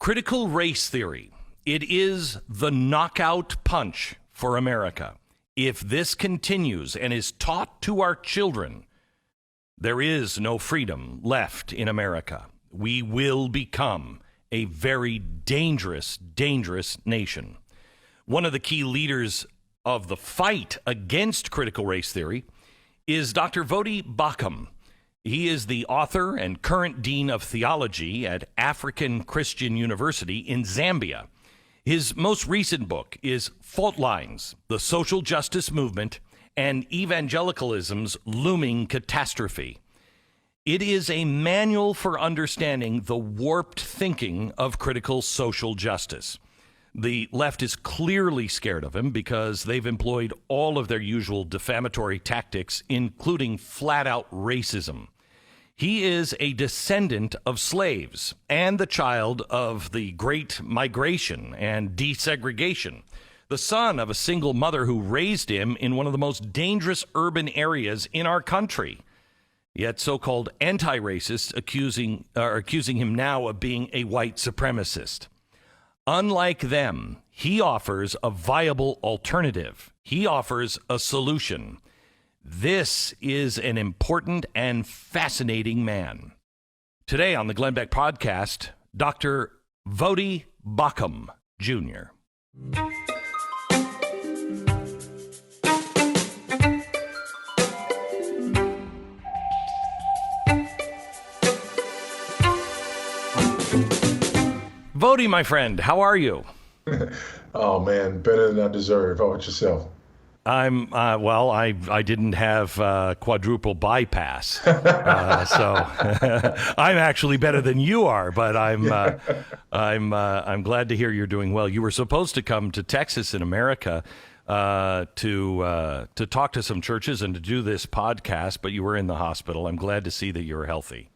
Critical race theory. It is the knockout punch for America. If this continues and is taught to our children, there is no freedom left in America. We will become a very dangerous, dangerous nation. One of the key leaders of the fight against critical race theory is Dr. Voddie Baucham. He is the author and current dean of theology at African Christian University in Zambia. His most recent book is Fault Lines, the Social Justice Movement and Evangelicalism's Looming Catastrophe. It is a manual for understanding the warped thinking of critical social justice. The left is clearly scared of him because they've employed all of their usual defamatory tactics, including flat-out racism. He is a descendant of slaves and the child of the Great Migration and desegregation, the son of a single mother who raised him in one of the most dangerous urban areas in our country. Yet so-called anti-racists are accusing him now of being a white supremacist. Unlike them, he offers a viable alternative. He offers a solution. This is an important and fascinating man. Today on the Glenn Beck podcast, Dr. Voddie Baucham Jr. Voddie, my friend, how are you? Oh, man, better than I deserve. How about yourself? I'm, I didn't have quadruple bypass, so I'm actually better than you are, but I'm glad to hear you're doing well. You were supposed to come to Texas in America to talk to some churches and to do this podcast, but you were in the hospital. I'm glad to see that you're healthy.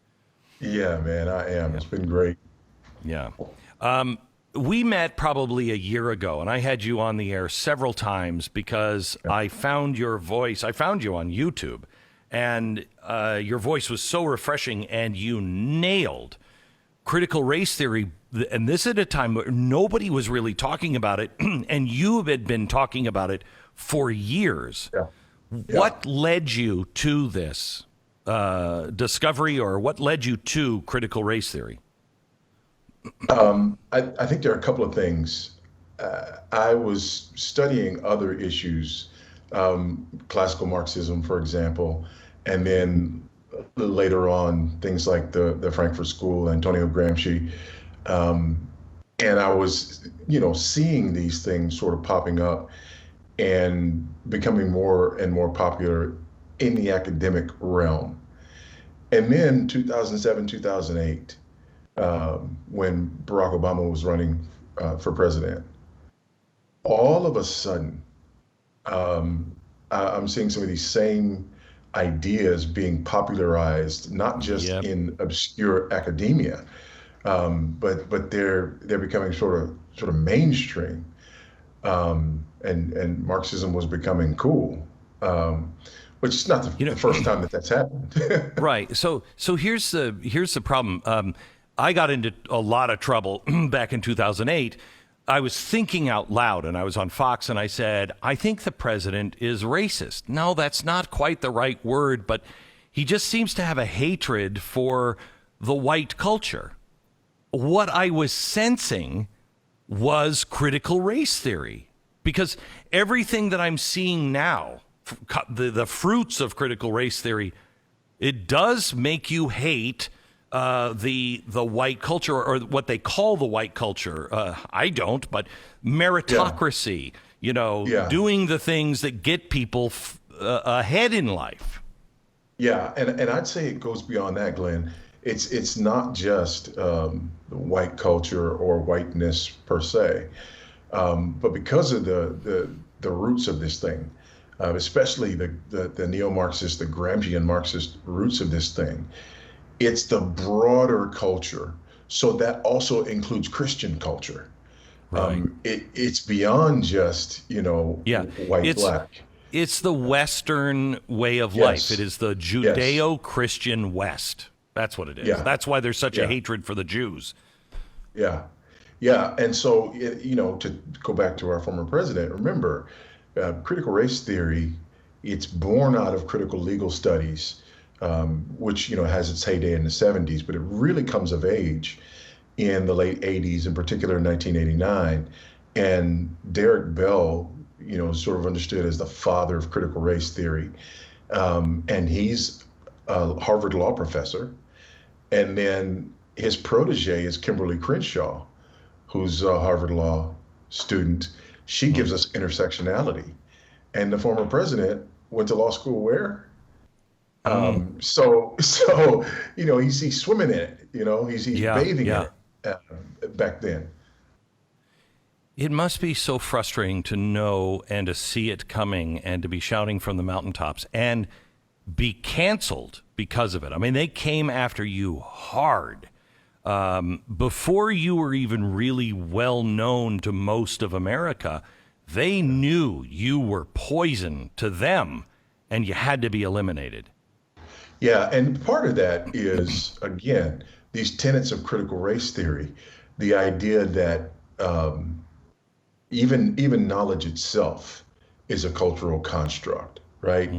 Yeah, man, I am. It's been great. Yeah. We met probably a year ago, and I had you on the air several times because I found your voice. I found you on YouTube, and your voice was so refreshing, and you nailed critical race theory. And this at a time where nobody was really talking about it, and you had been talking about it for years. Yeah. Yeah. What led you to this discovery, or what led you to critical race theory? I think there are a couple of things. I was studying other issues, classical Marxism, for example, and then later on things like the Frankfurt School, Antonio Gramsci, and I was, seeing these things sort of popping up and becoming more and more popular in the academic realm. And then 2007, 2008. When Barack Obama was running for president, all of a sudden, I'm seeing some of these same ideas being popularized, not just in obscure academia, but they're becoming sort of mainstream, and Marxism was becoming cool. Which is not the first time that's happened. Right. So here's the problem. I got into a lot of trouble back in 2008. I was thinking out loud, and I was on Fox, and I said, I think the president is racist. No, that's not quite the right word, but he just seems to have a hatred for the white culture. What I was sensing was critical race theory, because everything that I'm seeing now, the fruits of critical race theory, it does make you hate the white culture, or what they call the white culture. I don't, but meritocracy, doing the things that get people ahead in life. Yeah, and I'd say it goes beyond that, Glenn. It's not just white culture or whiteness per se, but because of the roots of this thing, especially the neo-Marxist, the Gramscian Marxist roots of this thing. It's the broader culture. So that also includes Christian culture. Right. It's beyond just, white, black. It's the Western way of life. It is the Judeo-Christian West. That's what it is. Yeah. That's why there's such a hatred for the Jews. Yeah. Yeah, and so to go back to our former president, remember, critical race theory, it's born out of critical legal studies, which has its heyday in the 70s, but it really comes of age in the late 80s, in particular in 1989. And Derek Bell, sort of understood as the father of critical race theory, and he's a Harvard law professor, and then his protege is Kimberly Crenshaw, who's a Harvard Law student. She gives us intersectionality. And the former president went to law school where? So he's swimming in it. He's bathing in it back then. It must be so frustrating to know and to see it coming and to be shouting from the mountaintops and be canceled because of it. I mean, they came after you hard. Before you were even really well known to most of America, they knew you were poison to them and you had to be eliminated. Yeah, and part of that is, again, these tenets of critical race theory, the idea that even knowledge itself is a cultural construct, right?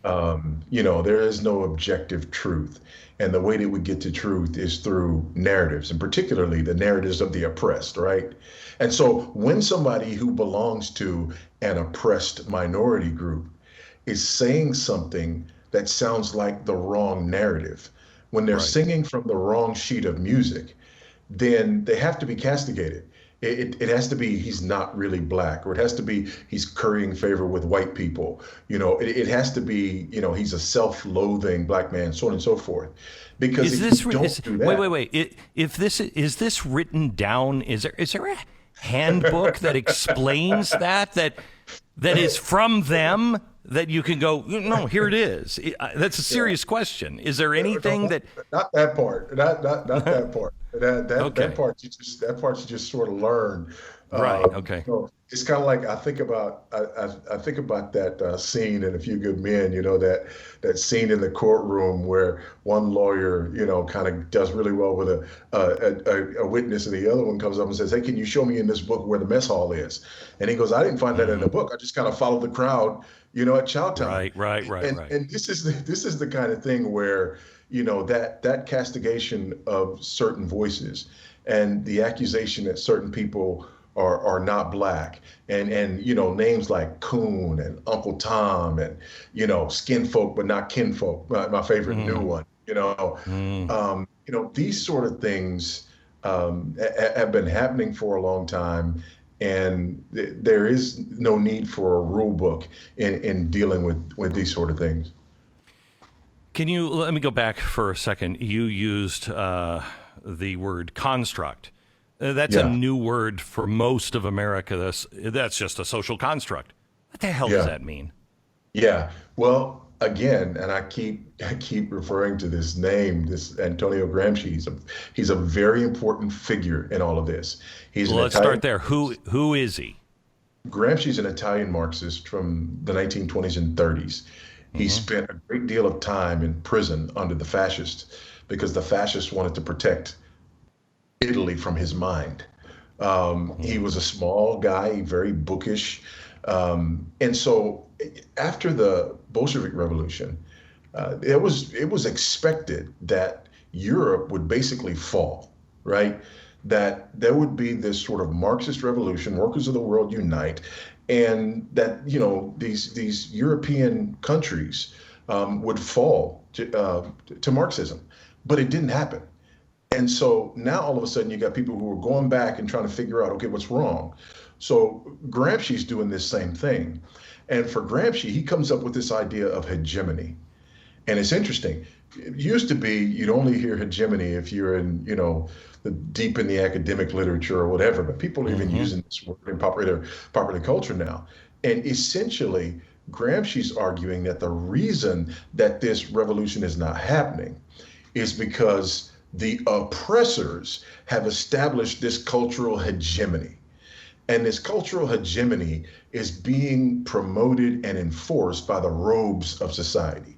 There is no objective truth. And the way that we get to truth is through narratives, and particularly the narratives of the oppressed, right? And so when somebody who belongs to an oppressed minority group is saying something that sounds like the wrong narrative, when they're singing from the wrong sheet of music, then they have to be castigated. It has to be he's not really black, or it has to be he's currying favor with white people. It has to be he's a self-loathing black man, so on and so forth. Because if you don't do that, wait. If this is this written down, is there a handbook that explains that is from them that you can go, no, here it is? That's a serious question. Is there anything that? Not that part. Not that part. That part you just sort of learn. Right. Okay. It's kind of like I think about that scene in A Few Good Men. That scene in the courtroom where one lawyer kind of does really well with a witness, and the other one comes up and says, "Hey, can you show me in this book where the mess hall is?" And he goes, "I didn't find that in the book. I just kind of followed the crowd, at Chowtown." Right. And this is the kind of thing where that castigation of certain voices and the accusation that certain people are not black, and names like Coon and Uncle Tom and skin folk but not kinfolk, my favorite new one. These sort of things have been happening for a long time, and there is no need for a rule book in dealing with these sort of things. Let me go back for a second. You used the word construct. That's a new word for most of America. That's just a social construct. What the hell does that mean? Yeah. Well, again, and I keep referring to this name, this Antonio Gramsci. He's a very important figure in all of this. Let's start there. Who is he? Gramsci's an Italian Marxist from the 1920s and 30s. He spent a great deal of time in prison under the fascists because the fascists wanted to protect Italy from his mind. He was a small guy, very bookish. And so after the Bolshevik Revolution, it was expected that Europe would basically fall, right? That there would be this sort of Marxist revolution, workers of the world unite, and that these European countries would fall to Marxism, but it didn't happen. And so now all of a sudden you got people who are going back and trying to figure out, okay, what's wrong? So Gramsci's doing this same thing. And for Gramsci, he comes up with this idea of hegemony. And it's interesting. It used to be you'd only hear hegemony if you're in, deep in the academic literature or whatever, but people are even using this word in popular culture now. And essentially, Gramsci's arguing that the reason that this revolution is not happening is because the oppressors have established this cultural hegemony. And this cultural hegemony is being promoted and enforced by the robes of society,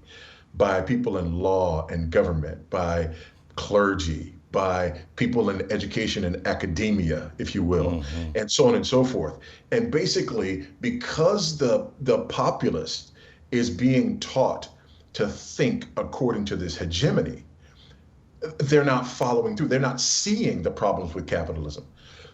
by people in law and government, by clergy, by people in education and academia, if you will, and so on and so forth. And basically, because the populace is being taught to think according to this hegemony, they're not following through. They're not seeing the problems with capitalism.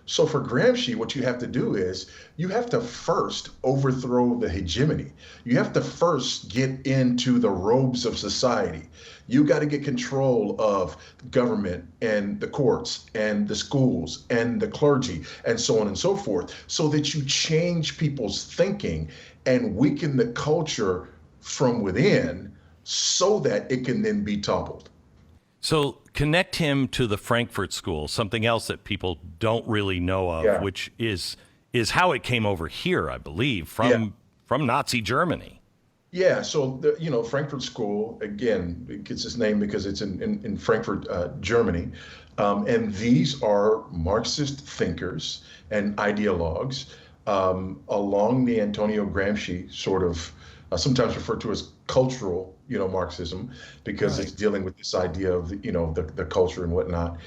So for Gramsci, what you have to do is you have to first overthrow the hegemony. You have to first get into the robes of society. You got to get control of government and the courts and the schools and the clergy and so on and so forth, so that you change people's thinking and weaken the culture from within so that it can then be toppled. So connect him to the Frankfurt School, something else that people don't really know of, which is how it came over here, I believe, from Nazi Germany. Yeah, so Frankfurt School, again, it gets its name because it's in Frankfurt, Germany. And these are Marxist thinkers and ideologues along the Antonio Gramsci sort of, sometimes referred to as cultural, Marxism, because it's dealing with this idea of the culture and whatnot.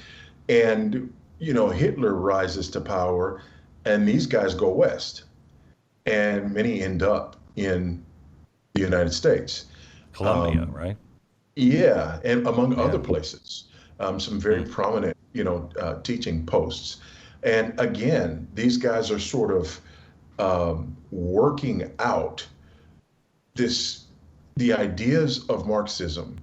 And Hitler rises to power, and these guys go west, and many end up in the United States, Colombia, right? Yeah, and among other places, some very prominent, teaching posts. And again, these guys are sort of working out the ideas of Marxism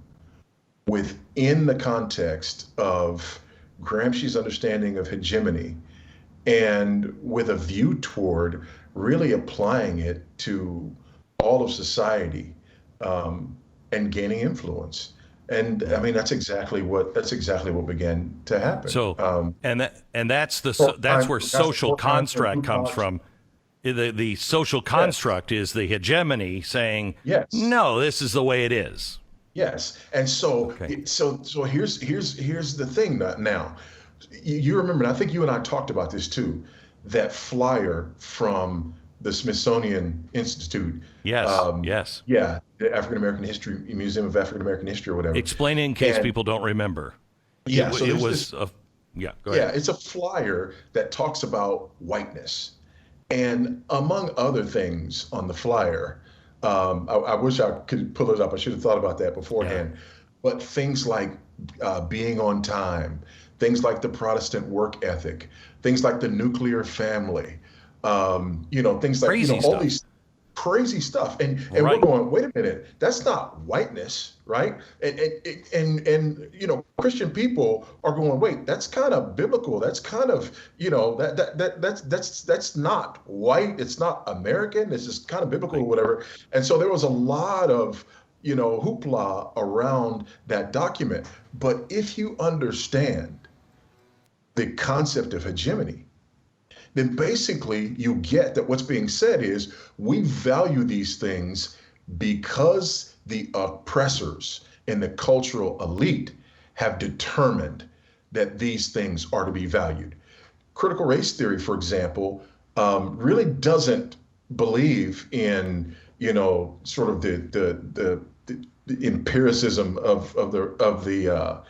within the context of Gramsci's understanding of hegemony, and with a view toward really applying it to all of society, and gaining influence. And I mean, that's exactly what began to happen. So, that's where social construct comes from. The social construct is the hegemony saying, no, this is the way it is. Yes. And so here's the thing now. You remember, and I think you and I talked about this too, that flyer from the Smithsonian Institute. Yes. Yeah, the African American History Museum of African American History or whatever. Explain it in case people don't remember. Yeah, go ahead. Yeah, it's a flyer that talks about whiteness. And among other things on the flyer, I wish I could pull it up. I should have thought about that beforehand. Yeah. But things like being on time, things like the Protestant work ethic, things like the nuclear family, things like all these crazy stuff. And we're going, wait a minute, that's not whiteness, right? And Christian people are going, wait, that's kind of biblical. That's kind of, that's not white. It's not American. It's just kind of biblical or whatever. And so there was a lot of, hoopla around that document. But if you understand the concept of hegemony, then basically you get that what's being said is we value these things because the oppressors in the cultural elite have determined that these things are to be valued. Critical race theory, for example, really doesn't believe in, sort of the empiricism of the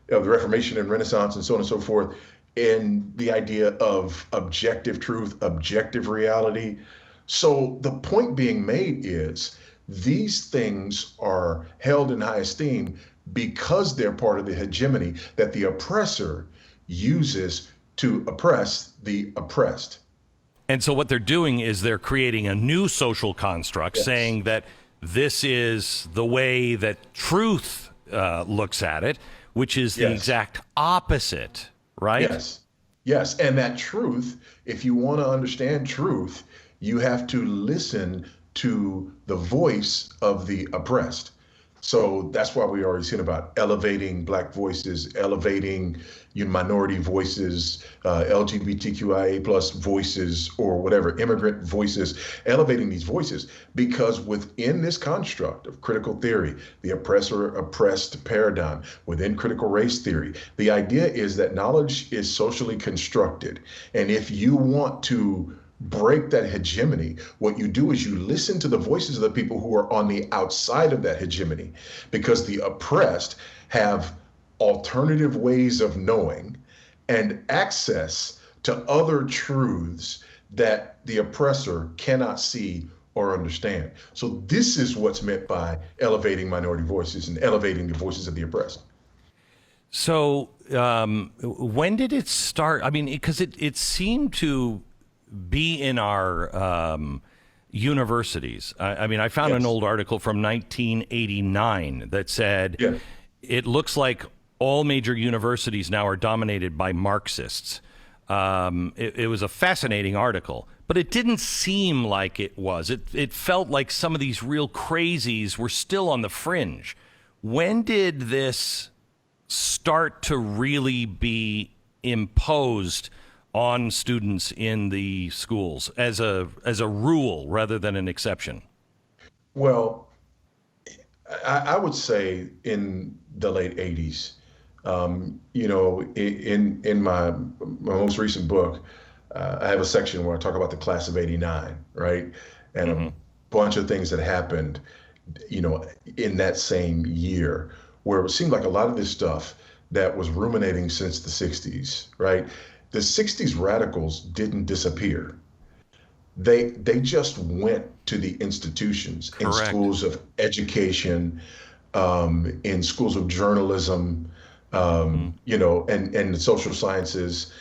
Reformation and Renaissance and so on and so forth, in the idea of objective truth, objective reality. So the point being made is these things are held in high esteem because they're part of the hegemony that the oppressor uses to oppress the oppressed. And so what they're doing is they're creating a new social construct, saying that this is the way that truth looks at it, which is the exact opposite. Right? Yes. And that truth, if you want to understand truth, you have to listen to the voice of the oppressed. So that's why we always hear about elevating Black voices, elevating minority voices, LGBTQIA plus voices, or whatever, immigrant voices, elevating these voices, because within this construct of critical theory, the oppressor-oppressed paradigm, within critical race theory, the idea is that knowledge is socially constructed. And if you want to break that hegemony, what you do is you listen to the voices of the people who are on the outside of that hegemony, because the oppressed have alternative ways of knowing and access to other truths that the oppressor cannot see or understand. So this is what's meant by elevating minority voices and elevating the voices of the oppressed. So when did it start? I mean, because it seemed to be in our universities. I mean, I found an old article from 1989 that said it looks like all major universities now are dominated by Marxists. It was a fascinating article, but it didn't seem like it was. It felt like some of these real crazies were still on the fringe. When did this start to really be imposed on students in the schools as a rule rather than an exception? Well, I would say in the late 80s. In my most recent book, I have a section where I talk about the class of '89, right? And a bunch of things that happened, in that same year, where it seemed like a lot of this stuff that was ruminating since the '60s, right? The '60s radicals didn't disappear. They just went to the institutions. Correct. In schools of education, in schools of journalism, and the social sciences.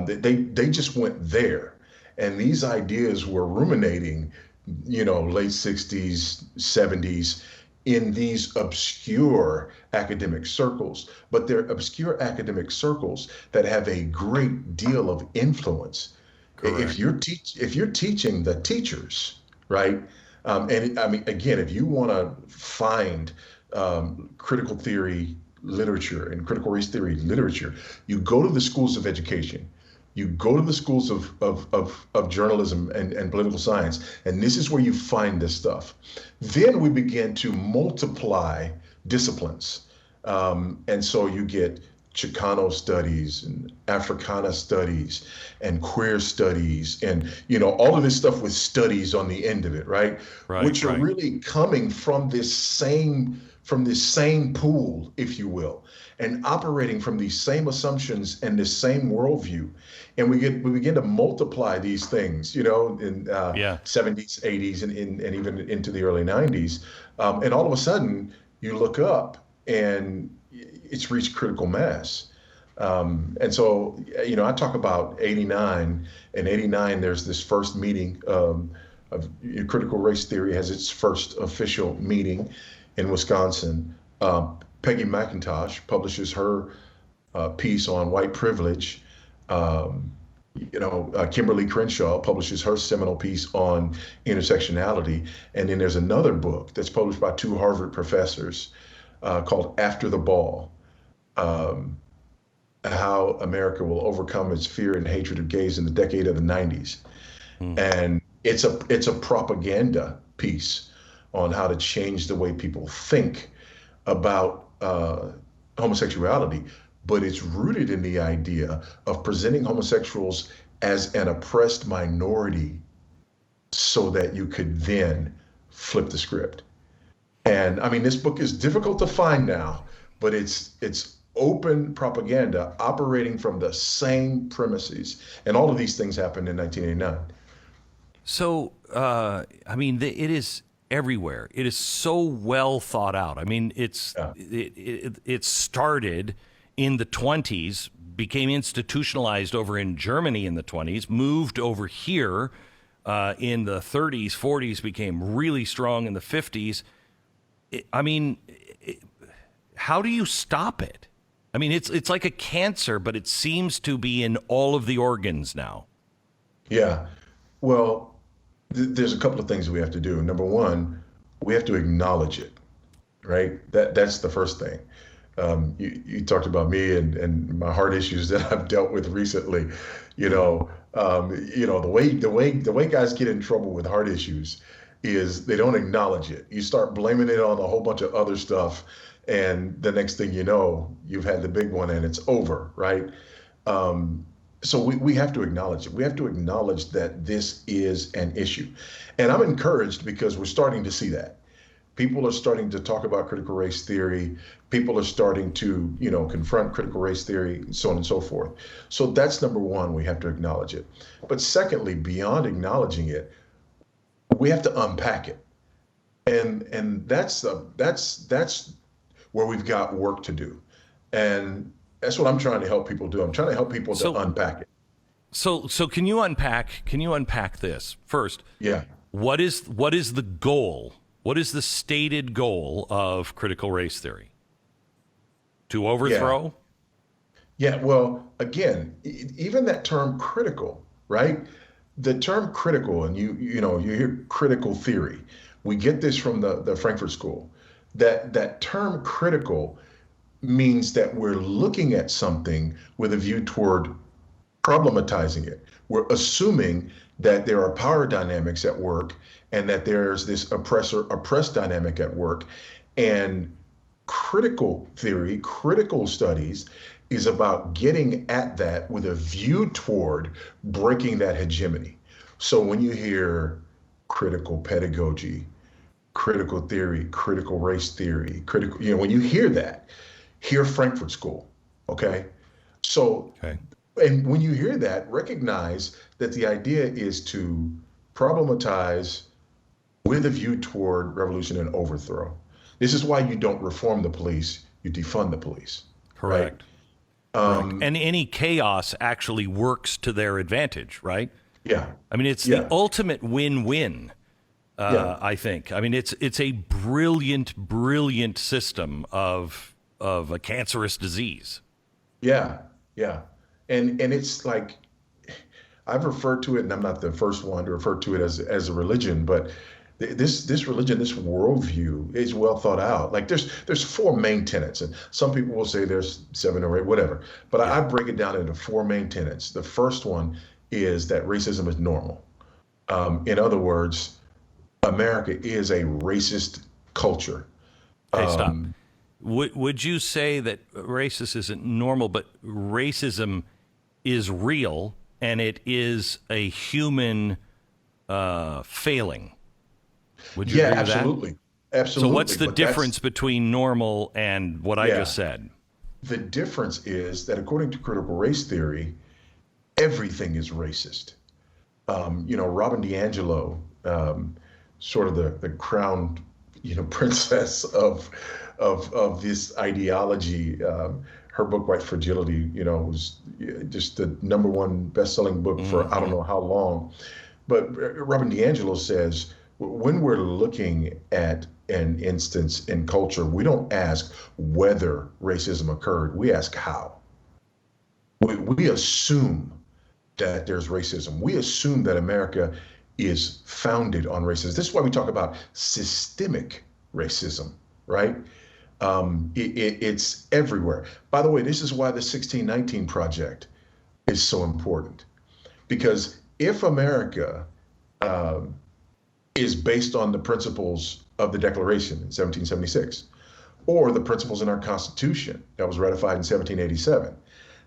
They just went there. And these ideas were ruminating, late 60s, 70s, in these obscure academic circles. But they're obscure academic circles that have a great deal of influence. Correct. If you're teaching the teachers, right? Again, if you want to find critical theory literature and critical race theory literature, you go to the schools of education, you go to the schools of journalism and political science, and this is where you find this stuff. Then we begin to multiply disciplines. And so you get Chicano studies and Africana studies and queer studies and, all of this stuff with studies on the end of it, right? Which are really coming from this same pool, if you will, and operating from these same assumptions and this same worldview. And we begin to multiply these things, in 70s, 80s, and even into the early 90s. And all of a sudden, you look up and it's reached critical mass. And so, I talk about '89. In '89, there's this first meeting of critical race theory has its first official meeting in Wisconsin. Peggy McIntosh publishes her piece on white privilege. Kimberly Crenshaw publishes her seminal piece on intersectionality. And then there's another book that's published by two Harvard professors called After the Ball, How America Will Overcome Its Fear and Hatred of Gays in the Decade of the 90s. And it's a propaganda piece on how to change the way people think about homosexuality, but it's rooted in the idea of presenting homosexuals as an oppressed minority so that you could then flip the script. And this book is difficult to find now, but it's open propaganda operating from the same premises. And all of these things happened in 1989. So, it is everywhere. It is so well thought out. It started in the 20s, became institutionalized over in Germany in the 20s, moved over here in the 30s, 40s, became really strong in the 50s. How do you stop it? It's like a cancer, but it seems to be in all of the organs now. Yeah. Well, there's a couple of things we have to do. Number one, we have to acknowledge it, right? That's the first thing. You talked about me and my heart issues that I've dealt with recently. The way guys get in trouble with heart issues is they don't acknowledge it. You start blaming it on a whole bunch of other stuff, and the next thing you know, you've had the big one and it's over, right? So we have to acknowledge it. We have to acknowledge that this is an issue. And I'm encouraged because we're starting to see that. People are starting to talk about critical race theory. People are starting to, confront critical race theory, so on and so forth. So that's number one, we have to acknowledge it. But secondly, beyond acknowledging it, we have to unpack it. And that's where we've got work to do. And that's what I'm trying to help people do. I'm trying to help people to unpack it. So can you unpack this first? Yeah. What is the goal? What is the stated goal of critical race theory? To overthrow? Yeah, well, again, even that term critical, right? The term critical, and you hear critical theory. We get this from the Frankfurt School. That term critical means that we're looking at something with a view toward problematizing it. We're assuming that there are power dynamics at work and that there's this oppressed dynamic at work. And critical theory, critical studies is about getting at that with a view toward breaking that hegemony. So when you hear critical pedagogy, critical theory, critical race theory, when you hear that, hear Frankfurt School, okay? So, okay. And when you hear that, recognize that the idea is to problematize with a view toward revolution and overthrow. This is why you don't reform the police, you defund the police. Correct. Right? And any chaos actually works to their advantage, right? Yeah. I mean, it's the ultimate win-win, I think. I mean, it's a brilliant system of a cancerous disease. Yeah. And it's like, I've referred to it, and I'm not the first one to refer to it as a religion, but this religion, this worldview is well thought out. Like there's four main tenets, and some people will say there's 7 or 8, whatever. But I break it down into 4 main tenets. The first one is that racism is normal. In other words, America is a racist culture. Hey, stop. Would you say that racism isn't normal, but racism is real and it is a human failing? Would you agree with absolutely. That? Absolutely. So what's the difference between normal and what I just said? The difference is that according to critical race theory, everything is racist. Robin DiAngelo, sort of the crowned, princess of this ideology. Her book, White Fragility, was just the #1 best-selling book for I don't know how long. But Robin DiAngelo says, when we're looking at an instance in culture, we don't ask whether racism occurred, we ask how. We assume that there's racism. We assume that America is founded on racism. This is why we talk about systemic racism, right? It's everywhere. By the way, this is why the 1619 Project is so important. Because if America is based on the principles of the Declaration in 1776, or the principles in our Constitution that was ratified in 1787,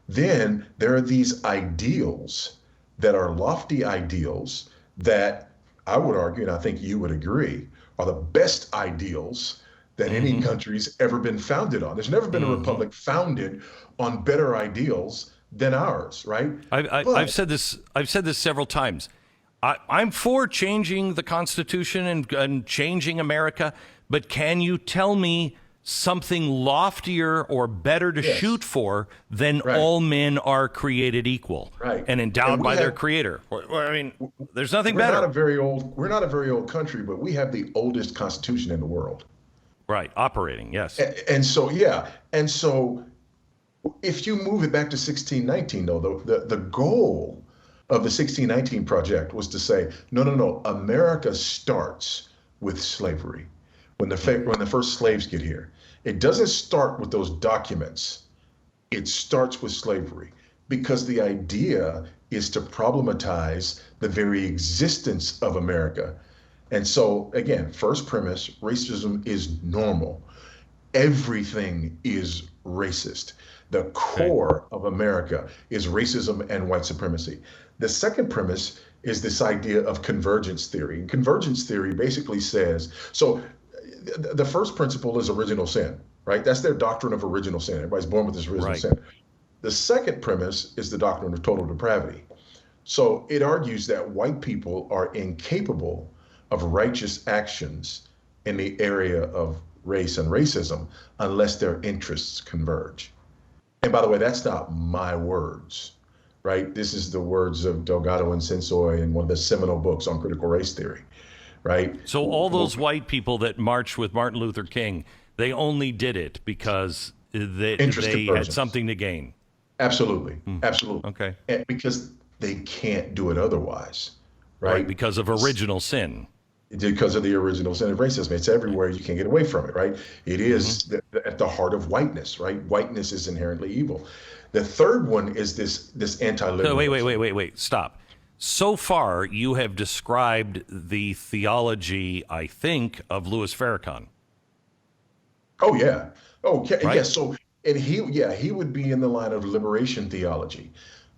then there are these ideals that are lofty ideals that I would argue, and I think you would agree, are the best ideals that any country's ever been founded on. There's never been a republic founded on better ideals than ours, right? I've said this several times. I'm for changing the Constitution and changing America, but can you tell me something loftier or better to shoot for than all men are created equal and endowed by their creator? I mean, there's nothing better. We're not a very old country, but we have the oldest constitution in the world. Right, operating, yes. And so if you move it back to 1619, though, the goal of the 1619 Project was to say, no, America starts with slavery. When the first slaves get here, it doesn't start with those documents. It starts with slavery, because the idea is to problematize the very existence of America. And so, again, first premise, racism is normal. Everything is racist. The core of America is racism and white supremacy. The second premise is this idea of convergence theory. And convergence theory basically says, so the first principle is original sin, right? That's their doctrine of original sin. Everybody's born with this original Right. sin. The second premise is the doctrine of total depravity. So it argues that white people are incapable of righteous actions in the area of race and racism unless their interests converge. And by the way, that's not my words, right? This is the words of Delgado and Sensoy in one of the seminal books on critical race theory, right? So all those white people that marched with Martin Luther King, they only did it because they had something to gain. Absolutely. Absolutely. Okay. And because they can't do it otherwise, right? Because of original sin. Because of the original sin of racism. It's everywhere. You can't get away from it, right? It is at the heart of whiteness, right? Whiteness is inherently evil. The third one is this anti-liberalism. Wait. Stop. So far, you have described the theology, I think, of Louis Farrakhan. Oh, yeah. Okay. Right? Yeah. So, and he would be in the line of liberation theology.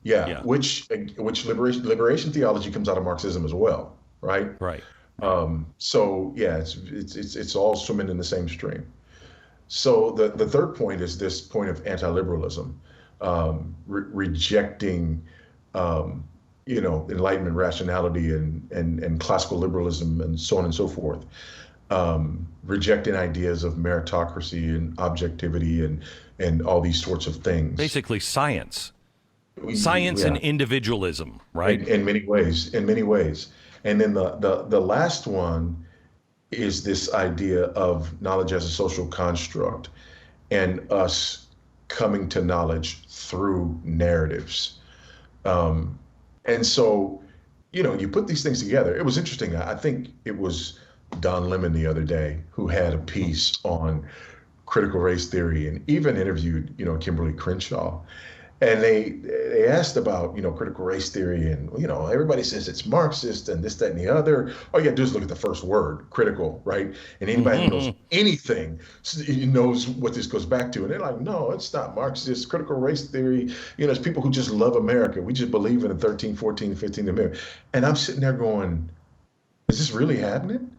Yeah. Which liberation theology comes out of Marxism as well, right? Right. So yeah, it's all swimming in the same stream. So the third point is this point of anti-liberalism, rejecting, Enlightenment rationality and classical liberalism and so on and so forth, rejecting ideas of meritocracy and objectivity and all these sorts of things. Basically, science and individualism, right? In many ways. And then the last one is this idea of knowledge as a social construct and us coming to knowledge through narratives. And so, you put these things together. It was interesting. I think it was Don Lemon the other day who had a piece on critical race theory and even interviewed, Kimberly Crenshaw. And they asked about, critical race theory and, everybody says it's Marxist and this, that, and the other. All you got to do is look at the first word, critical, right? And anybody who knows anything knows what this goes back to. And they're like, no, it's not Marxist. Critical race theory, it's people who just love America. We just believe in the 13th, 14th, 15th Amendment. And I'm sitting there going, is this really happening?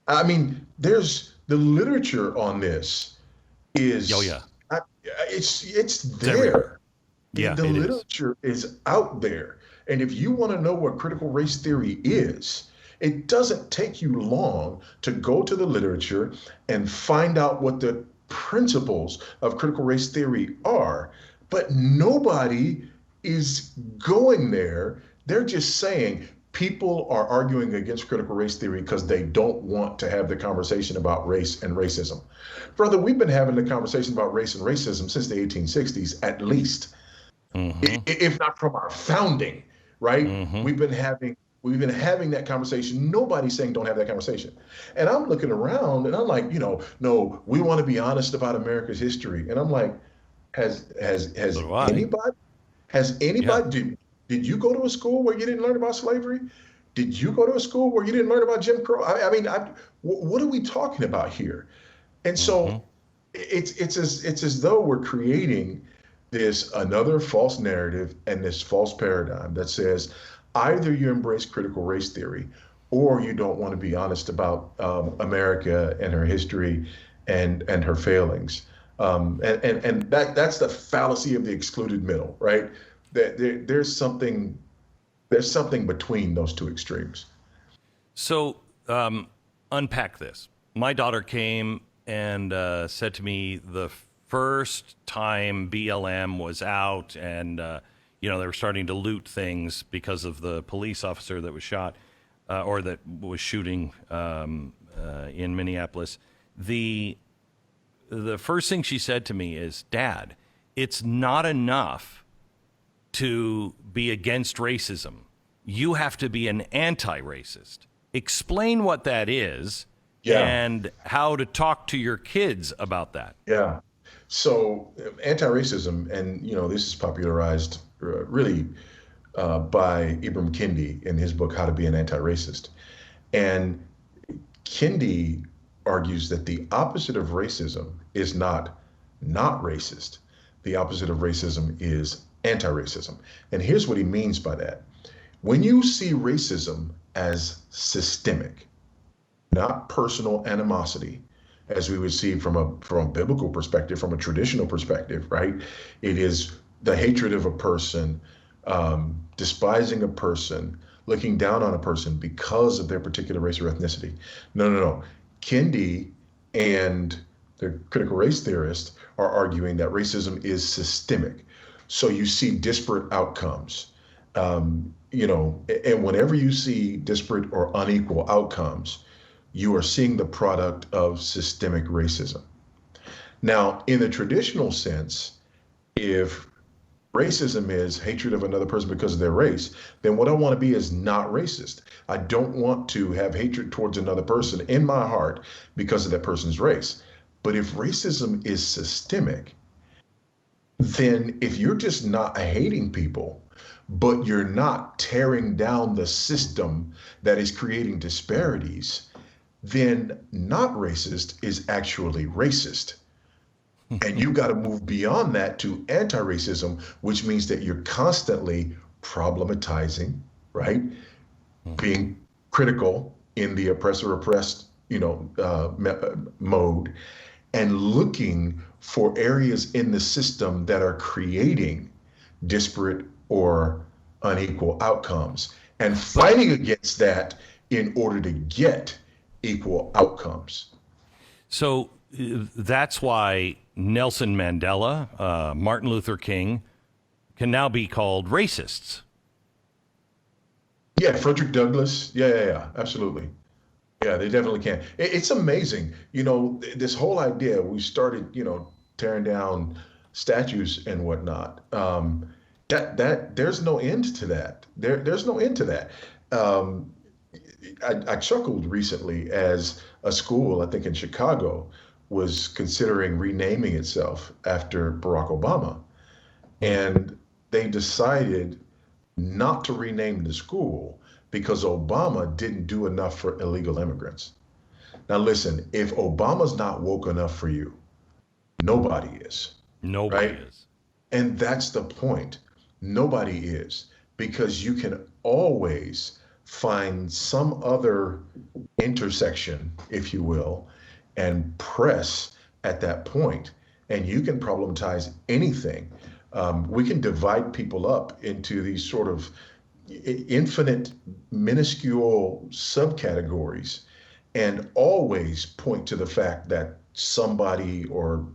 I mean, there's the literature on this is, it's there. Yeah, the literature is out there. And if you want to know what critical race theory is, it doesn't take you long to go to the literature and find out what the principles of critical race theory are. But nobody is going there. They're just saying people are arguing against critical race theory because they don't want to have the conversation about race and racism. Brother, we've been having the conversation about race and racism since the 1860s, at least. If not from our founding, right? We've been having that conversation. Nobody's saying don't have that conversation. And I'm looking around and I'm like, no, we want to be honest about America's history. And I'm like, has anybody did you go to a school where you didn't learn about slavery? Did you go to a school where you didn't learn about Jim Crow? What are we talking about here? And so it's as though we're creating another false narrative and this false paradigm that says either you embrace critical race theory or you don't want to be honest about America and her history and her failings. And that's the fallacy of the excluded middle, right? That there's something between those two extremes. So unpack this. My daughter came and said to me the first time BLM was out and, they were starting to loot things because of the police officer that was shot or that was shooting in Minneapolis. The first thing she said to me is, Dad, it's not enough to be against racism. You have to be an anti-racist. Explain what that is and how to talk to your kids about that. Yeah. So anti-racism, and this is popularized really by Ibram Kendi in his book, How to Be an Anti-Racist. And Kendi argues that the opposite of racism is not racist. The opposite of racism is anti-racism. And here's what he means by that. When you see racism as systemic, not personal animosity, as we would see from a biblical perspective, from a traditional perspective, right? It is the hatred of a person, despising a person, looking down on a person because of their particular race or ethnicity. No, no, no. Kendi and the critical race theorists are arguing that racism is systemic. So you see disparate outcomes. And whenever you see disparate or unequal outcomes, you are seeing the product of systemic racism. Now, in the traditional sense, if racism is hatred of another person because of their race, then what I want to be is not racist. I don't want to have hatred towards another person in my heart because of that person's race. But if racism is systemic, then if you're just not hating people, but you're not tearing down the system that is creating disparities, then not racist is actually racist. And you got to move beyond that to anti-racism, which means that you're constantly problematizing, right? Being critical in the oppressor-oppressed, mode, and looking for areas in the system that are creating disparate or unequal outcomes and fighting against that in order to get equal outcomes. So that's why Nelson Mandela, Martin Luther King can now be called racists. Yeah, Frederick Douglass. Yeah, absolutely. Yeah, they definitely can. It's amazing. This whole idea, we started, tearing down statues and whatnot. That there's no end to that. There's no end to that. I chuckled recently as a school, I think in Chicago, was considering renaming itself after Barack Obama. And they decided not to rename the school because Obama didn't do enough for illegal immigrants. Now listen, if Obama's not woke enough for you, nobody is. Nobody right? is. And that's the point. Nobody is, because you can always find some other intersection, if you will, and press at that point, and you can problematize anything. We can divide people up into these sort of infinite, minuscule subcategories, and always point to the fact that somebody or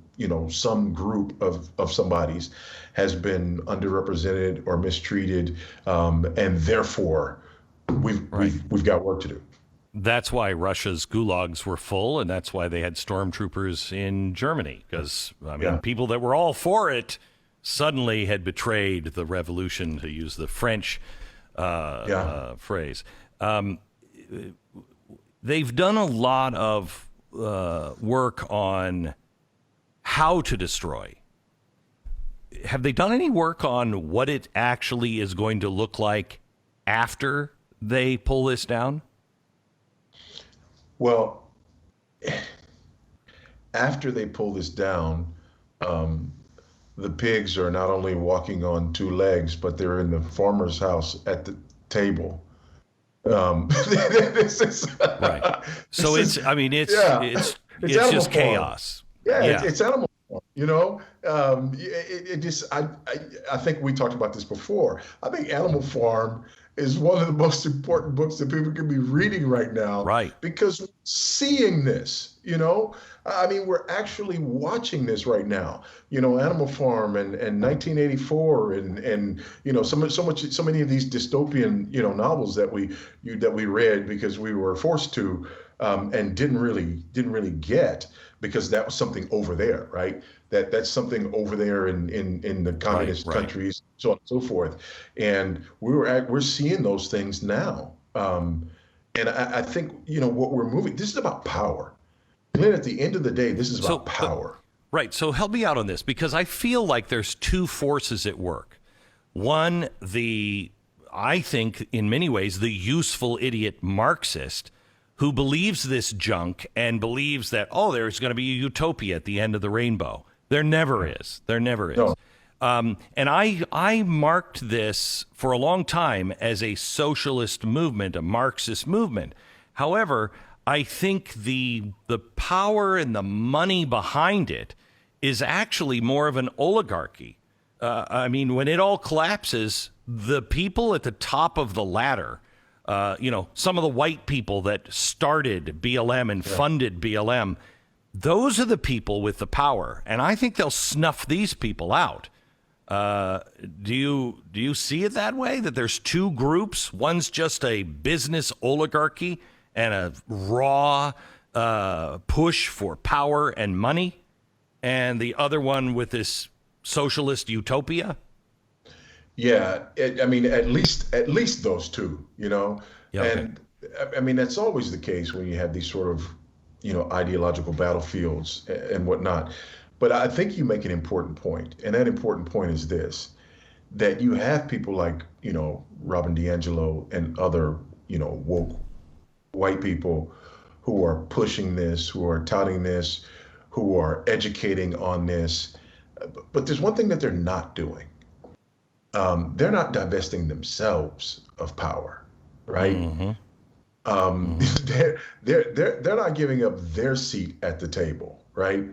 some group of somebody's has been underrepresented or mistreated, and therefore we've got work to do. That's why Russia's gulags were full, and that's why they had stormtroopers in Germany, because, people that were all for it suddenly had betrayed the revolution, to use the French phrase. They've done a lot of work on how to destroy. Have they done any work on what it actually is going to look like after they pull this down? Well, after they pull this down, the pigs are not only walking on two legs, but they're in the farmer's house at the table. This is, right. So it's just chaos. Yeah. It's animal farm, I think we talked about this before. I think Animal Farm is one of the most important books that people can be reading right now. Right. Because seeing this, we're actually watching this right now. Animal Farm and 1984 and so many of these dystopian novels that we read because we were forced to and didn't really get, because that was something over there, right? That's something over there in the communist countries, so on and so forth. And we're seeing those things now. And I think, what we're moving, this is about power. And then at the end of the day, this is about power. Right. So help me out on this, because I feel like there's two forces at work. One, I think in many ways, the useful idiot Marxist who believes this junk and believes that, there's going to be a utopia at the end of the rainbow. There never is. There never is. No. And I marked this for a long time as a socialist movement, a Marxist movement. However, I think the power and the money behind it is actually more of an oligarchy. I mean, when it all collapses, the people at the top of the ladder, some of the white people that started BLM and funded BLM, those are the people with the power. And I think they'll snuff these people out. Do you see it that way, that there's two groups? One's just a business oligarchy and a raw push for power and money, and the other one with this socialist utopia? Yeah, at least those two, Yeah, okay. and I mean that's always the case when you have these sort of, ideological battlefields and whatnot. But I think you make an important point, and that important point is this: that you have people like, Robin DiAngelo and other, woke white people who are pushing this, who are touting this, who are educating on this. But there's one thing that they're not doing. They're not divesting themselves of power, right? Mm-hmm. They're not giving up their seat at the table, right?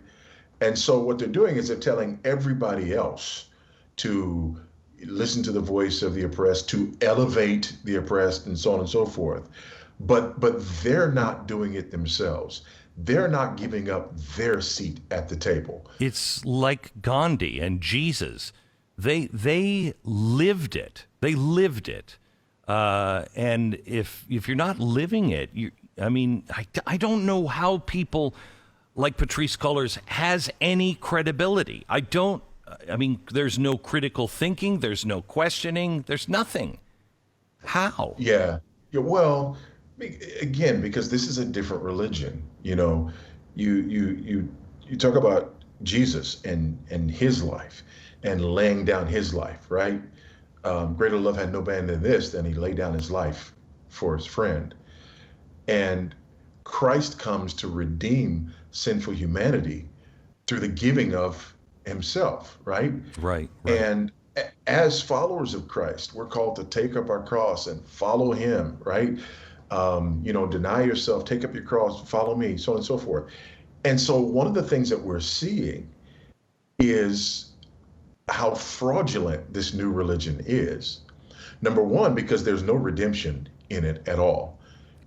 And so what they're doing is they're telling everybody else to listen to the voice of the oppressed, to elevate the oppressed, and so on and so forth. But they're not doing it themselves. They're not giving up their seat at the table. It's like Gandhi and Jesus. They lived it. They lived it. And if you're not living it, I don't know how people like Patrisse Cullors has any credibility. There's no critical thinking. There's no questioning. There's nothing. How? Yeah. Well, again, because this is a different religion. You talk about Jesus and his life and laying down his life, right? Greater love had no man than this, then he laid down his life for his friend. And Christ comes to redeem sinful humanity through the giving of himself, right? Right. And as followers of Christ, we're called to take up our cross and follow him, right? Deny yourself, take up your cross, follow me, so on and so forth. And so one of the things that we're seeing is how fraudulent this new religion is. Number one, because there's no redemption in it at all.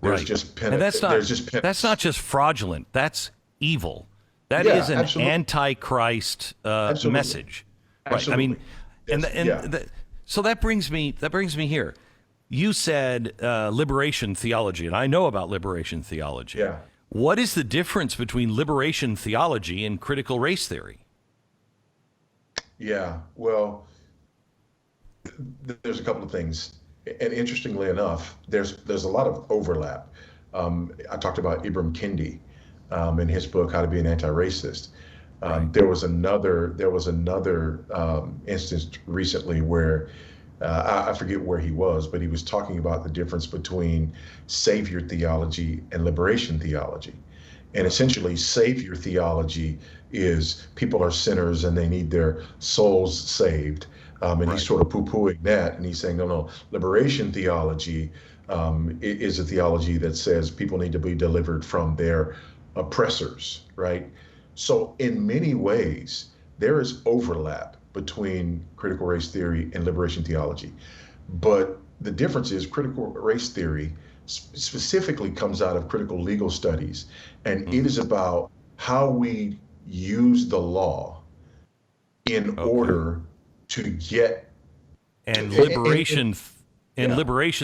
There's Right. just And that's not just fraudulent. That's evil. That is an absolutely. Antichrist message. Absolutely. Right. So that brings me here. You said liberation theology, and I know about liberation theology. Yeah. What is the difference between liberation theology and critical race theory? Yeah, well, there's a couple of things, and interestingly enough, there's a lot of overlap. I talked about Ibram Kendi in his book How to Be an Anti-Racist. There was another instance recently where I forget where he was, but he was talking about the difference between savior theology and liberation theology. And essentially, savior theology is people are sinners and they need their souls saved. And he's sort of poo-pooing that. And he's saying, no, liberation theology is a theology that says people need to be delivered from their oppressors, right? So in many ways, there is overlap between critical race theory and liberation theology. But the difference is critical race theory specifically comes out of critical legal studies, and it is about how we use the law in order to get. And liberation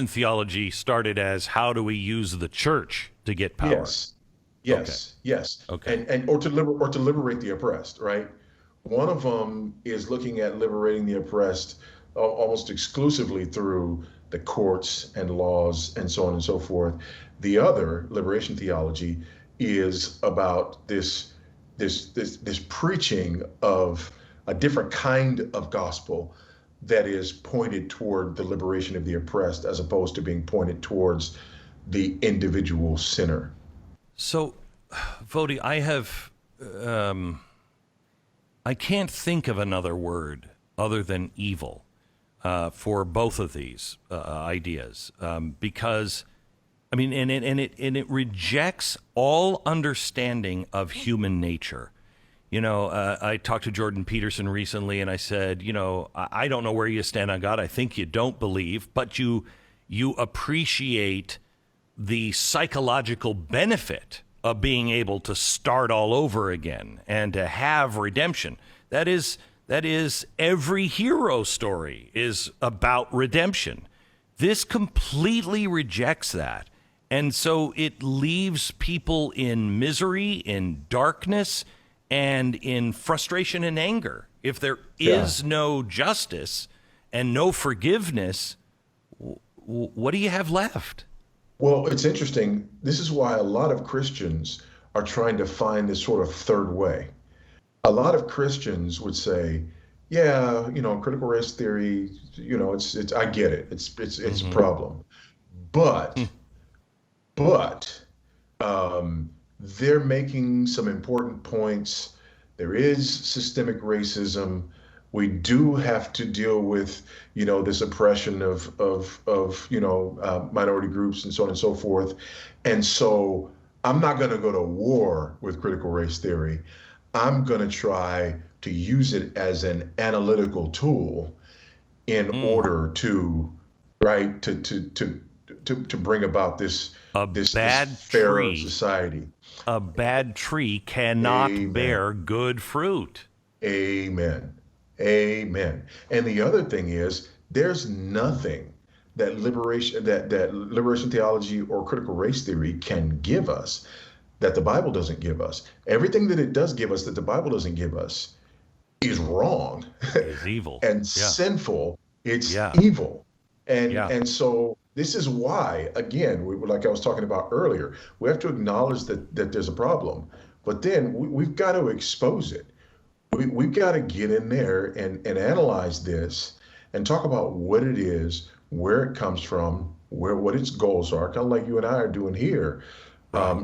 theology started as how do we use the church to get power? Yes. Okay. And or to liberate the oppressed, right? One of them is looking at liberating the oppressed almost exclusively through the courts and laws and so on and so forth. The other, liberation theology, is about this preaching of a different kind of gospel that is pointed toward the liberation of the oppressed as opposed to being pointed towards the individual sinner. So, Voddie, I can't think of another word other than evil for both of these ideas, because I mean, and it rejects all understanding of human nature. I talked to Jordan Peterson recently, and I said, I don't know where you stand on God. I think you don't believe, but you appreciate the psychological benefit of being able to start all over again and to have redemption. That is every hero story is about redemption. This completely rejects that. And so it leaves people in misery, in darkness, and in frustration and anger. If there is no justice and no forgiveness, what do you have left? Well, it's interesting. This is why a lot of Christians are trying to find this sort of third way. A lot of Christians would say, yeah, critical race theory, it's I get it. It's a problem. But they're making some important points. There is systemic racism. We do have to deal with, this oppression of minority groups and so on and so forth. And so I'm not going to go to war with critical race theory. I'm going to try to use it as an analytical tool in order to, right, to bring about this fairer society. A bad tree cannot bear good fruit. Amen. Amen. And the other thing is, there's nothing that liberation theology or critical race theory can give us that the Bible doesn't give us. Everything that it does give us that the Bible doesn't give us is wrong. It's evil. And sinful. It's evil. And so this is why, again, like I was talking about earlier, we have to acknowledge that there's a problem, but then we've got to expose it. We've got to get in there and analyze this and talk about what it is, where it comes from, what its goals are, kind of like you and I are doing here,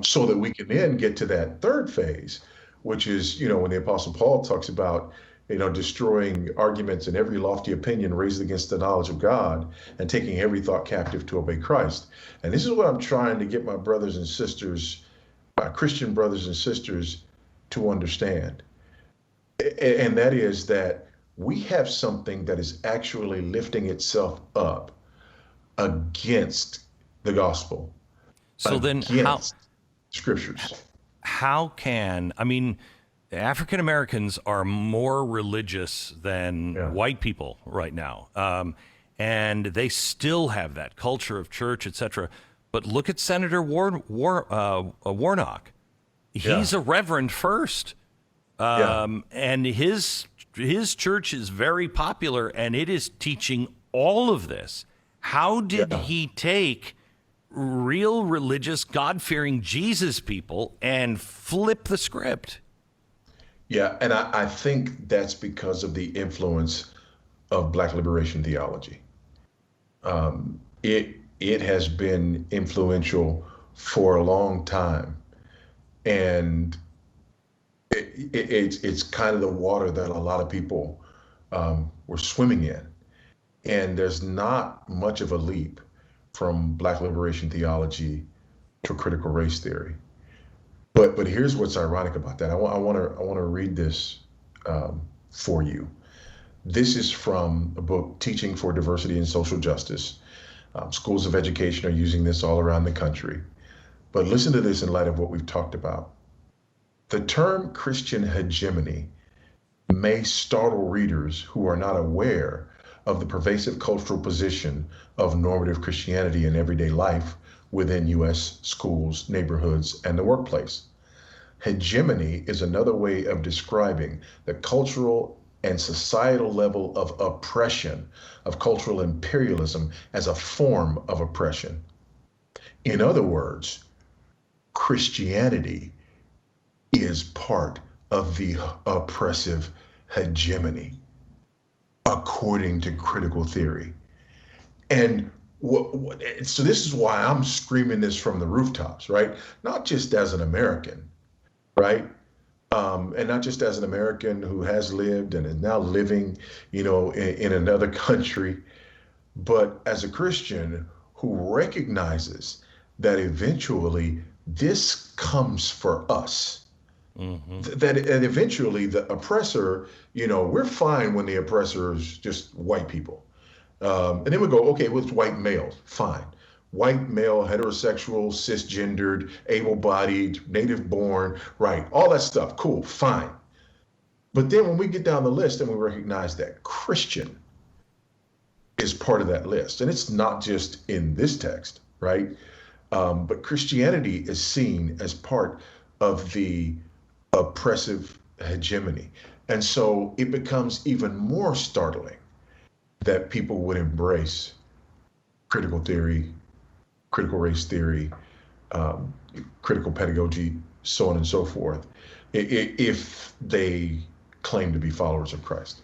so that we can then get to that third phase, which is, when the Apostle Paul talks about, destroying arguments and every lofty opinion raised against the knowledge of God and taking every thought captive to obey Christ. And this is what I'm trying to get my brothers and sisters, my Christian brothers and sisters, to understand. And that is that we have something that is actually lifting itself up against the gospel. So then how scriptures? How can, African Americans are more religious than white people right now. And they still have that culture of church, etc. But look at Senator Warnock. He's a reverend first. And his church is very popular, and it is teaching all of this. How did he take real religious, God-fearing Jesus people and flip the script? Yeah, and I think that's because of the influence of Black liberation theology. It has been influential for a long time, and it's kind of the water that a lot of people were swimming in. And there's not much of a leap from Black liberation theology to critical race theory. But here's what's ironic about that. I want to read this for you. This is from a book, Teaching for Diversity and Social Justice. Schools of education are using this all around the country. But listen to this in light of what we've talked about. The term Christian hegemony may startle readers who are not aware of the pervasive cultural position of normative Christianity in everyday life within U.S. schools, neighborhoods, and the workplace. Hegemony is another way of describing the cultural and societal level of oppression, of cultural imperialism as a form of oppression. In other words, Christianity is part of the oppressive hegemony, according to critical theory. And so this is why I'm screaming this from the rooftops, right? Not just as an American, right? And not just as an American who has lived and is now living, in another country, but as a Christian who recognizes that eventually this comes for us. That eventually the oppressor, we're fine when the oppressor is just white people. And then we go, okay, well, it's white males, fine. White male, heterosexual, cisgendered, able-bodied, native-born, right? All that stuff, cool, fine. But then when we get down the list and we recognize that Christian is part of that list, and it's not just in this text, right? But Christianity is seen as part of the oppressive hegemony. And so it becomes even more startling that people would embrace critical theory, critical race theory, critical pedagogy, so on and so forth, if they claim to be followers of Christ.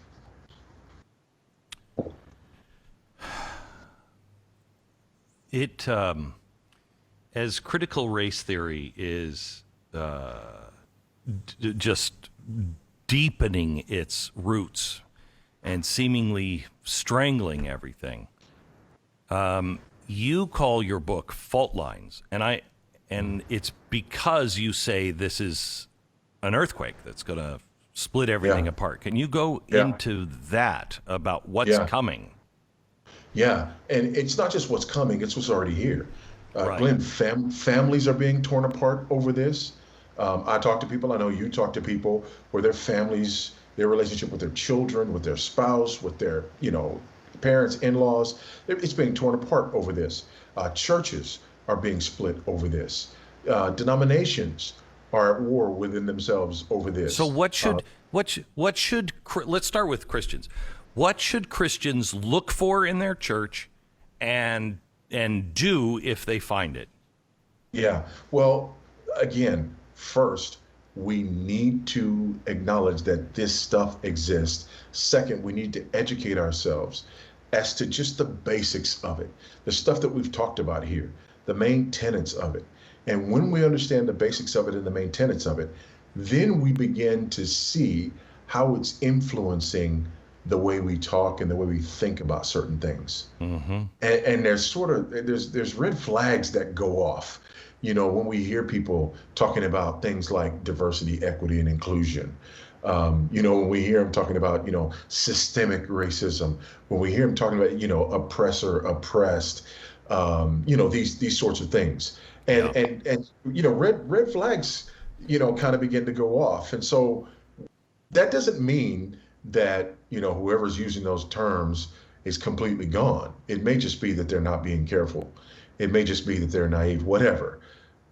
It, as critical race theory is just deepening its roots and seemingly strangling everything. You call your book Fault Lines, and it's because you say this is an earthquake that's going to split everything apart. Can you go into that about what's coming? Yeah, and it's not just what's coming, it's what's already here. Right. Glenn, families are being torn apart over this. I talk to people, I know you talk to people where their families, their relationship with their children, with their spouse, with their, parents, in-laws, it's being torn apart over this. Churches are being split over this. Denominations are at war within themselves over this. So what should let's start with Christians. What should Christians look for in their church and do if they find it? Yeah. Well, again, first, we need to acknowledge that this stuff exists. Second, we need to educate ourselves as to just the basics of it, the stuff that we've talked about here, the main tenets of it. And when we understand the basics of it and the main tenets of it, then we begin to see how it's influencing the way we talk and the way we think about certain things. And there's red flags that go off, when we hear people talking about things like diversity, equity, and inclusion. When we hear them talking about, systemic racism, when we hear them talking about, oppressor, oppressed, these sorts of things. And red flags, kind of begin to go off. And so that doesn't mean that, whoever's using those terms is completely gone. It may just be that they're not being careful. It may just be that they're naive, whatever.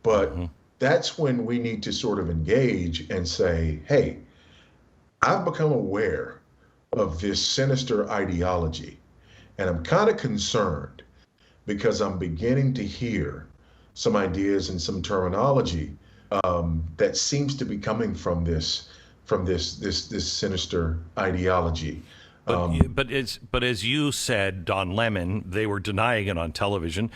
But that's when we need to sort of engage and say, hey, I've become aware of this sinister ideology, and I'm kind of concerned because I'm beginning to hear some ideas and some terminology that seems to be coming from this sinister ideology. But as you said, Don Lemon, they were denying it on television.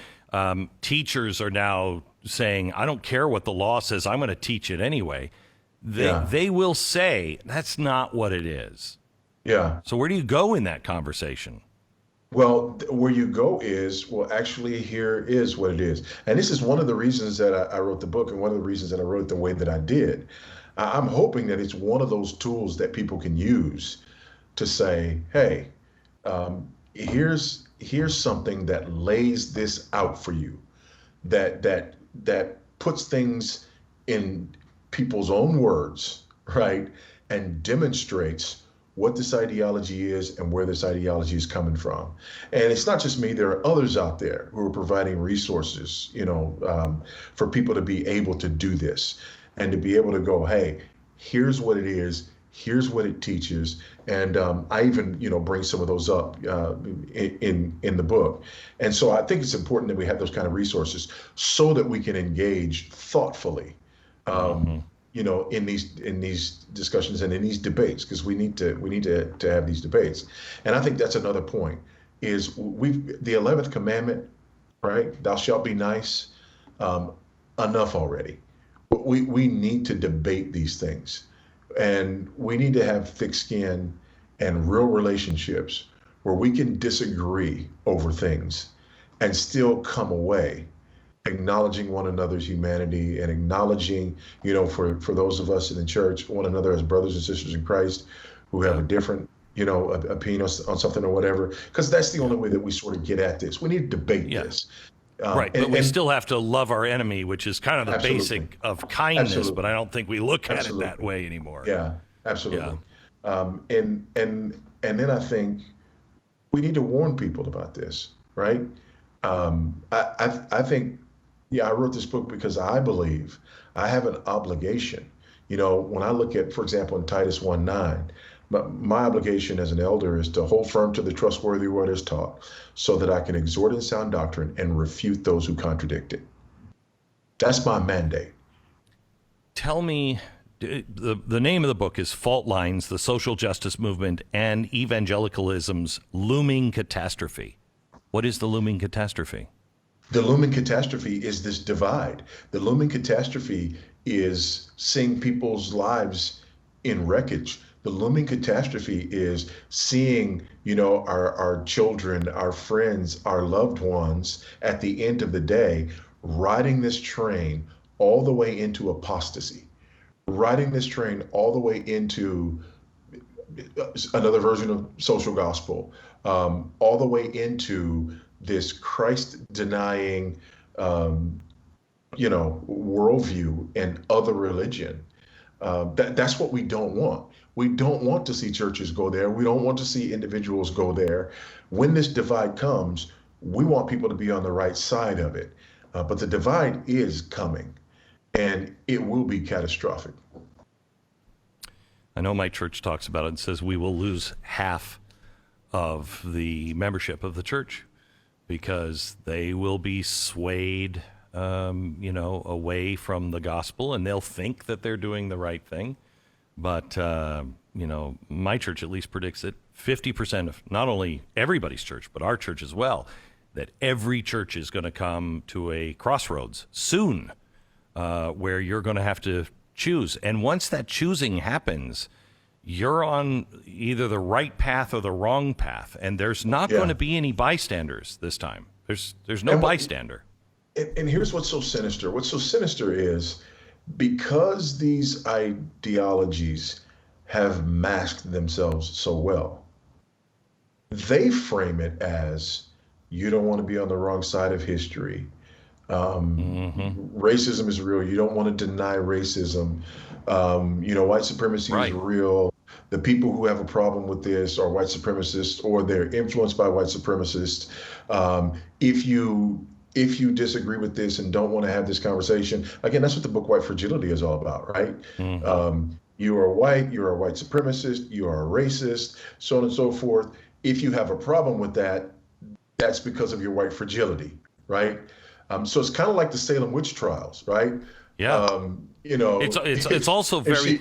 Teachers are now saying, I don't care what the law says, I'm going to teach it anyway. They will say that's not what it is. Yeah. So where do you go in that conversation? Well, where you go is, well, actually, here is what it is. And this is one of the reasons that I wrote the book, and one of the reasons that I wrote it the way that I did. I'm hoping that it's one of those tools that people can use to say, hey, here's something that lays this out for you, that puts things in people's own words, right, and demonstrates what this ideology is and where this ideology is coming from. And it's not just me, there are others out there who are providing resources, for people to be able to do this and to be able to go, hey, here's what it is, here's what it teaches. And I even, bring some of those up in the book. And so I think it's important that we have those kind of resources so that we can engage thoughtfully, in these discussions and in these debates, because we need to have these debates. And I think that's another point is the 11th commandment, right? Thou shalt be nice. Enough already. We need to debate these things, and we need to have thick skin and real relationships where we can disagree over things and still come away acknowledging one another's humanity and acknowledging, for those of us in the church, one another as brothers and sisters in Christ who have a different, opinion on something or whatever, because that's the only way that we sort of get at this. We need to debate this. Right, but we still have to love our enemy, which is kind of the absolutely. basic of kindness, Absolutely. but I don't think we look at Absolutely. it that way anymore. Yeah, absolutely. Yeah. And then I think we need to warn people about this, right? I think, I wrote this book because I believe I have an obligation. When I look at, for example, in Titus 1:9, my obligation as an elder is to hold firm to the trustworthy word as taught, so that I can exhort in sound doctrine and refute those who contradict it. That's my mandate. Tell me, the name of the book is Fault Lines, the Social Justice Movement and Evangelicalism's Looming Catastrophe. What is the looming catastrophe? The looming catastrophe is this divide. The looming catastrophe is seeing people's lives in wreckage. The looming catastrophe is seeing, our children, our friends, our loved ones at the end of the day, riding this train all the way into apostasy, riding this train all the way into another version of social gospel, all the way into this Christ-denying, worldview and other religion. That's what we don't want. We don't want to see churches go there. We don't want to see individuals go there. When this divide comes, we want people to be on the right side of it. But the divide is coming, and it will be catastrophic. I know my church talks about it and says we will lose half of the membership of the church because they will be swayed, away from the gospel, and they'll think that they're doing the right thing. But, my church at least predicts that 50% of not only everybody's church, but our church as well, that every church is going to come to a crossroads soon where you're going to have to choose. And once that choosing happens, you're on either the right path or the wrong path. And there's not going to be any bystanders this time. There's no bystander. And here's what's so sinister. What's so sinister is because these ideologies have masked themselves so well, they frame it as you don't want to be on the wrong side of history. Racism is real. You don't want to deny racism. White supremacy is real. The people who have a problem with this are white supremacists, or they're influenced by white supremacists. If you disagree with this and don't want to have this conversation, again, that's what the book White Fragility is all about, right? You are white, you're a white supremacist, you are a racist, so on and so forth. If you have a problem with that, that's because of your white fragility, right? So it's kind of like the Salem witch trials, right? Yeah. It's also very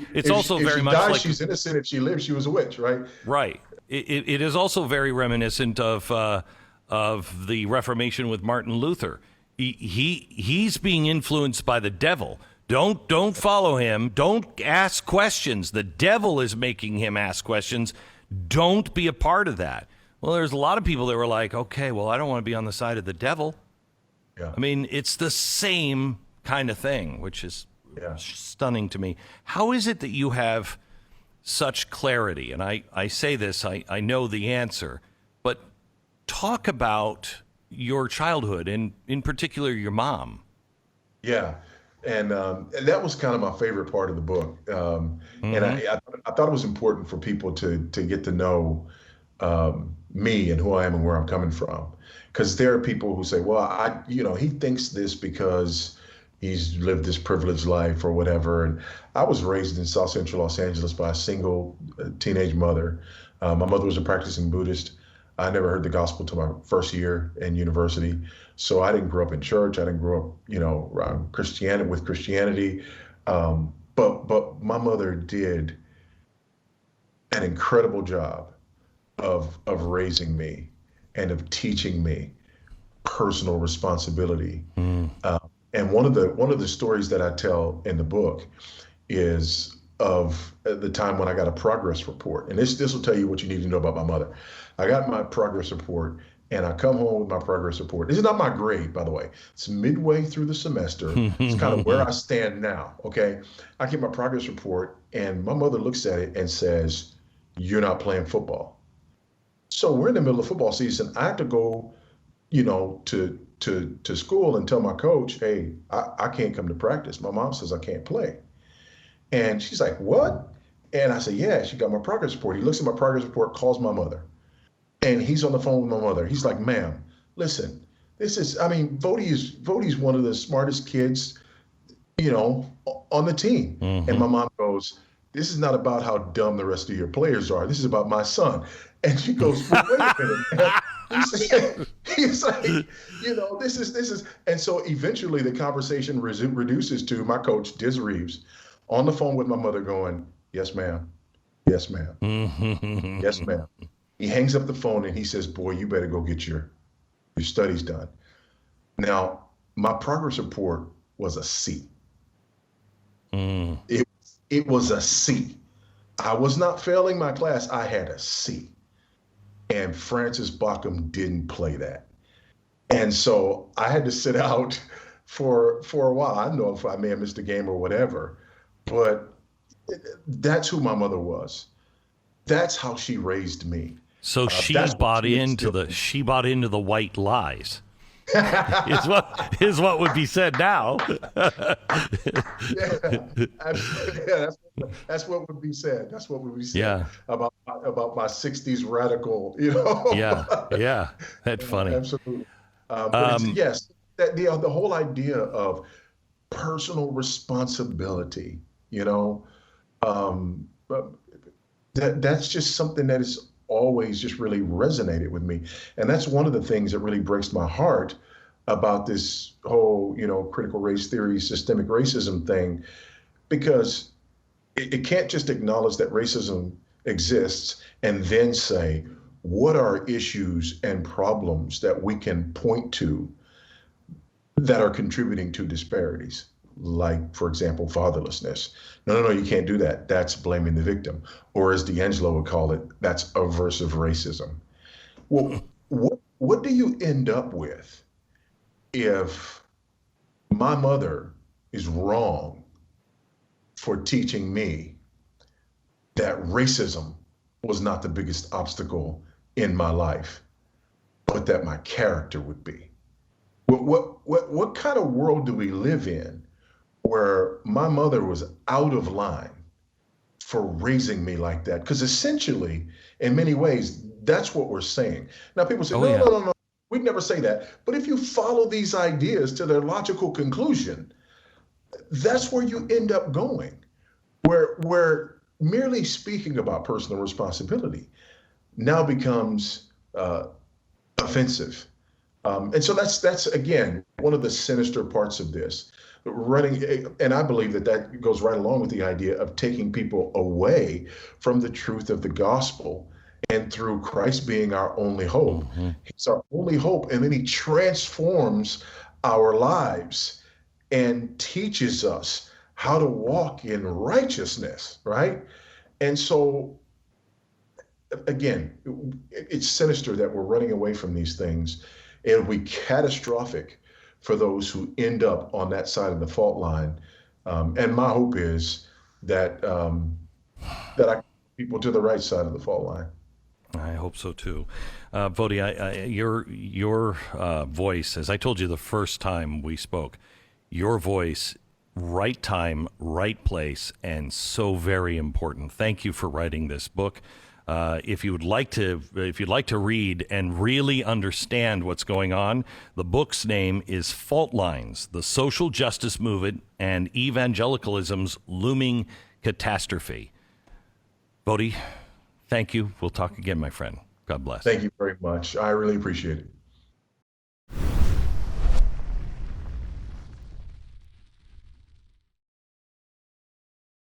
much like she's innocent. If she lives, she was a witch, right? Right. It is also very reminiscent of the Reformation with Martin Luther. He's being influenced by the devil. Don't follow him. Don't ask questions. The devil is making him ask questions. Don't be a part of that. Well, there's a lot of people that were like, okay, well, I don't want to be on the side of the devil. Yeah. I mean, it's the same kind of thing, which is stunning to me. How is it that you have such clarity? And I say this, I know the answer, but talk about your childhood and in particular your mom. Yeah. And that was kind of my favorite part of the book. And I thought it was important for people to get to know me and who I am and where I'm coming from. Because there are people who say, well, he thinks this because he's lived this privileged life or whatever. And I was raised in South Central Los Angeles by a single teenage mother. My mother was a practicing Buddhist. I never heard the gospel till my first year in university. So I didn't grow up in church. I didn't grow up, around Christianity. But my mother did an incredible job of raising me and of teaching me personal responsibility. And one of the stories that I tell in the book is of the time when I got a progress report. And this will tell you what you need to know about my mother. I got my progress report, And I come home with my progress report. This is not my grade, by the way. It's midway through the semester. It's kind of where I stand now. Okay. I get my progress report, and my mother looks at it and says, "You're not playing football." So we're in the middle of football season. I have to go, to school and tell my coach, "Hey, I can't come to practice. My mom says I can't play." And she's like, "What?" And I said, "Yeah, she got my progress report." He looks at my progress report, calls my mother. And he's on the phone with my mother. He's like, "Ma'am, listen, Voddie's one of the smartest kids, on the team." Mm-hmm. And my mom goes, "This is not about how dumb the rest of your players are. This is about my son." And she goes, "Well, wait a minute, man." He's like, this is. And so eventually the conversation reduces to my coach, Diz Reeves, on the phone with my mother going, "Yes, ma'am. Yes, ma'am. Mm-hmm. Yes, ma'am." He hangs up the phone and he says, "Boy, you better go get your studies done." Now, my progress report was a C. Mm. It was a C. I was not failing my class. I had a C. And Francis Baucham didn't play that. And so I had to sit out for a while. I don't know if I may have missed a game or whatever, but that's who my mother was. That's how she raised me. So she bought into the white lies. is what would be said now. Yeah, that's what would be said. That's what would be said. Yeah. About my '60s radical, Yeah. That's funny. Absolutely. But yes, that the whole idea of personal responsibility, that's just something that is always just really resonated with me. And that's one of the things that really breaks my heart about this whole, critical race theory, systemic racism thing, because it can't just acknowledge that racism exists and then say, what are issues and problems that we can point to that are contributing to disparities? Like, for example, fatherlessness. No, you can't do that. That's blaming the victim. Or as D'Angelo would call it, that's aversive racism. Well, what do you end up with if my mother is wrong for teaching me that racism was not the biggest obstacle in my life, but that my character would be? What kind of world do we live in where my mother was out of line for raising me like that? Because essentially, in many ways, that's what we're saying. Now, people say, no, we'd never say that. But if you follow these ideas to their logical conclusion, that's where you end up going, where merely speaking about personal responsibility now becomes offensive. And so that's, again, one of the sinister parts of this. And I believe that goes right along with the idea of taking people away from the truth of the gospel, and through Christ being our only hope. Mm-hmm. He's our only hope, and then he transforms our lives and teaches us how to walk in righteousness, right? And so, again, it's sinister that we're running away from these things. It'll be catastrophic for those who end up on that side of the fault line. And my hope is that I get people to the right side of the fault line. I hope so too. Voddie, your voice, as I told you the first time we spoke, your voice, right time, right place, and so very important. Thank you for writing this book. If you'd like to read and really understand what's going on, the book's name is Fault Lines: The Social Justice Movement and Evangelicalism's Looming Catastrophe. Voddie, thank you. We'll talk again, my friend. God bless. Thank you very much. I really appreciate it.